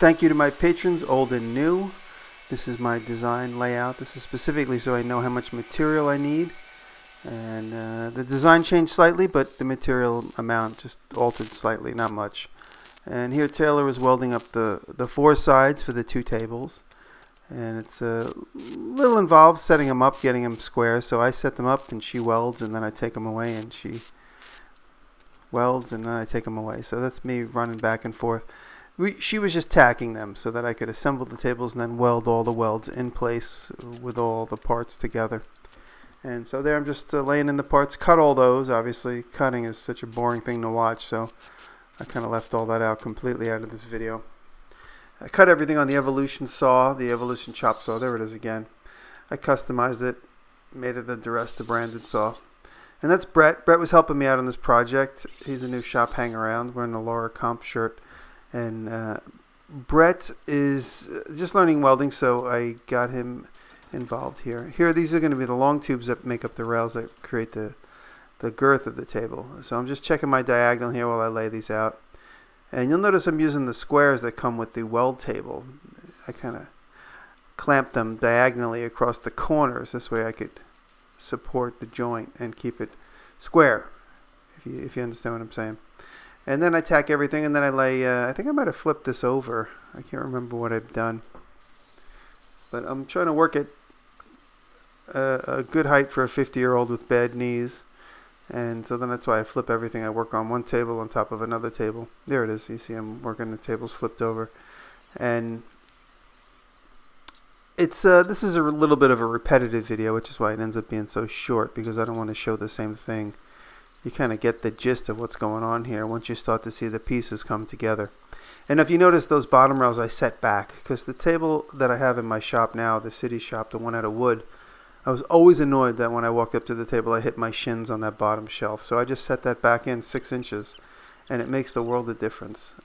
Thank you to my patrons, old and new. This is my design layout. This is specifically so I know how much material I need. And the design changed slightly, but the material amount just altered slightly, not much. And here Taylor is welding up the four sides for the two tables. And it's a little involved setting them up, getting them square. So I set them up and she welds, and then I take them away, and she welds, and then I take them away. So that's me running back and forth. She was just tacking them so that I could assemble the tables and then weld all the welds in place with all the parts together. And so there I'm just laying in the parts. Cut all those. Obviously cutting is such a boring thing to watch, so I kind of left all that out completely out of this video. I cut everything on the Evolution saw, the Evolution chop saw. There it is again. I customized it, made it the DiResta branded saw. And that's Brett. Brett was helping me out on this project. He's a new shop hang around wearing a Laura Comp shirt. And Brett is just learning welding, so I got him involved here. These are going to be the long tubes that make up the rails that create the girth of the table. So I'm just checking my diagonal here while I lay these out. And you'll notice I'm using the squares that come with the weld table. I kind of clamped them diagonally across the corners. This way I could support the joint and keep it square, if you understand what I'm saying. And then I tack everything, and then I lay, I think I might have flipped this over. I can't remember what I've done. But I'm trying to work at a good height for a 50-year-old with bad knees. And so then that's why I flip everything. I work on one table on top of another table. There it is. You see I'm working the tables flipped over. And it's this is a little bit of a repetitive video, which is why it ends up being so short, because I don't want to show the same thing. You kind of get the gist of what's going on here once you start to see the pieces come together. And if you notice those bottom rails I set back, because the table that I have in my shop now, the city shop, the one out of wood, I was always annoyed that when I walked up to the table I hit my shins on that bottom shelf. So I just set that back in 6 inches, and it makes the world of difference.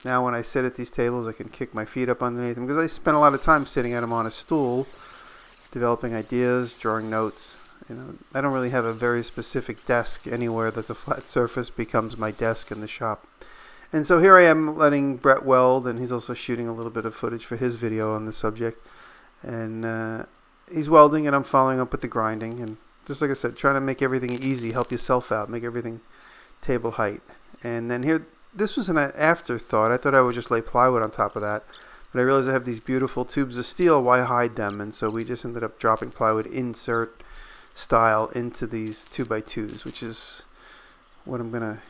Now when I sit at these tables I can kick my feet up underneath them, because I spend a lot of time sitting at them on a stool, developing ideas, drawing notes. You know, I don't really have a very specific desk. Anywhere that's a flat surface becomes my desk in the shop. And so here I am letting Brett weld, and he's also shooting a little bit of footage for his video on the subject. And he's welding, and I'm following up with the grinding. And just like I said, trying to make everything easy, help yourself out, make everything table height. And then here, this was an afterthought. I thought I would just lay plywood on top of that. But I realized I have these beautiful tubes of steel. Why hide them? And so we just ended up dropping plywood insert style into these 2x2s, which is what I'm gonna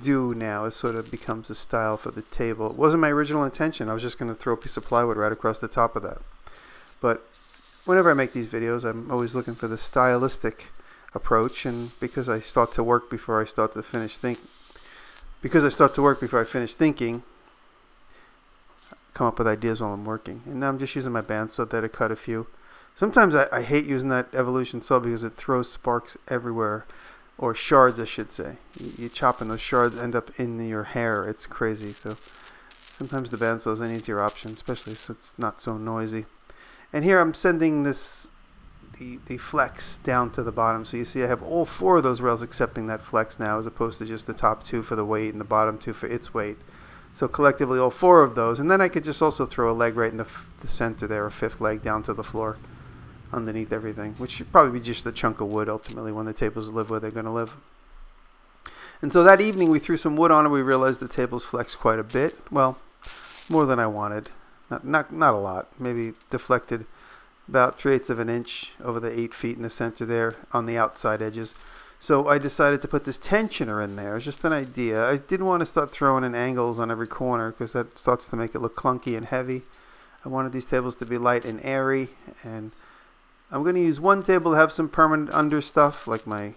do now. It sort of becomes a style for the table. It wasn't my original intention. I was just gonna throw a piece of plywood right across the top of that. But whenever I make these videos, I'm always looking for the stylistic approach, and because I start to work before I start to finish thinking, come up with ideas while I'm working. And now I'm just using my bandsaw there to cut a few. Sometimes I hate using that Evolution saw because it throws sparks everywhere, or shards I should say. You chop and those shards end up in your hair. It's crazy. So sometimes the bandsaw is an easier option, especially so it's not so noisy. And here I'm sending the flex down to the bottom. So you see I have all 4 of those rails accepting that flex now, as opposed to just the top 2 for the weight and the bottom 2 for its weight. So collectively all 4 of those. And then I could just also throw a leg right in the center there, a 5th leg down to the floor underneath everything, which should probably be just a chunk of wood ultimately when the tables live where they're going to live. And so that evening we threw some wood on it. We realized the tables flexed quite a bit. Well, more than I wanted. Not a lot. Maybe deflected about 3/8 of an inch over the 8 feet in the center there on the outside edges. So I decided to put this tensioner in there. It's just an idea. I didn't want to start throwing in angles on every corner, because that starts to make it look clunky and heavy. I wanted these tables to be light and airy, and I'm going to use one table to have some permanent under stuff, like my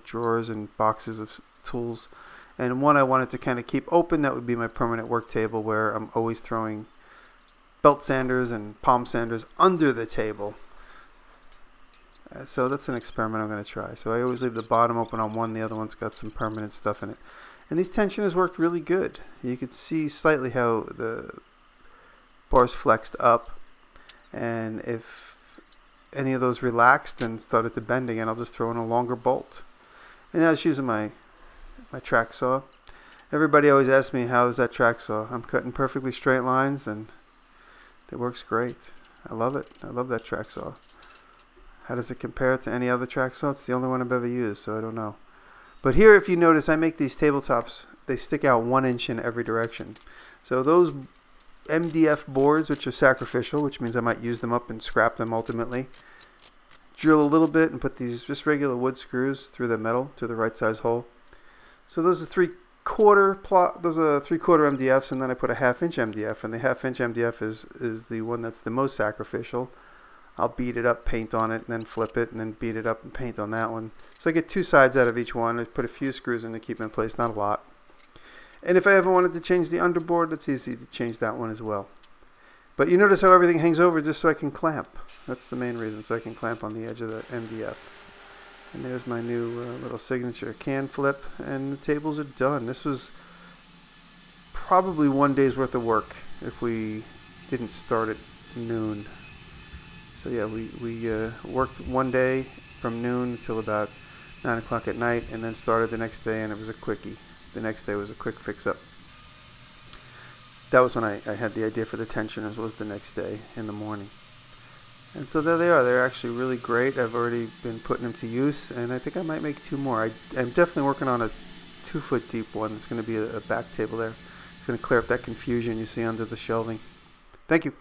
drawers and boxes of tools. And one I wanted to kind of keep open. That would be my permanent work table, where I'm always throwing belt sanders and palm sanders under the table. So that's an experiment I'm going to try. So I always leave the bottom open on one. The other one's got some permanent stuff in it. And these tensioners worked really good. You could see slightly how the bars flexed up. And if any of those relaxed and started to bend again, I'll just throw in a longer bolt. And now I was using my track saw. Everybody always asks me, how is that track saw? I'm cutting perfectly straight lines, and it works great. I love it. I love that track saw. How does it compare to any other track saw? It's the only one I've ever used, so I don't know. But here, if you notice, I make these tabletops, they stick out 1 inch in every direction. So those MDF boards, which are sacrificial, which means I might use them up and scrap them ultimately, drill a little bit and put these just regular wood screws through the metal to the right size hole. So those are 3/4 MDFs, and then I put a 1/2 inch MDF, and the 1/2 inch MDF is the one that's the most sacrificial. I'll beat it up, paint on it, and then flip it, and then beat it up and paint on that one. So I get 2 sides out of each one. I put a few screws in to keep them in place, not a lot. And if I ever wanted to change the underboard, it's easy to change that one as well. But you notice how everything hangs over just so I can clamp. That's the main reason, so I can clamp on the edge of the MDF. And there's my new little signature can flip, and the tables are done. This was probably 1 day's worth of work if we didn't start at noon. So yeah, we worked 1 day from noon till about 9 o'clock at night, and then started the next day, and it was a quickie. The next day was a quick fix-up. That was when I had the idea for the tensioners, was the next day in the morning. And so there they are. They're actually really great. I've already been putting them to use, and I think I might make 2 more. I'm definitely working on a 2-foot deep one. It's going to be a back table there. It's going to clear up that confusion you see under the shelving. Thank you.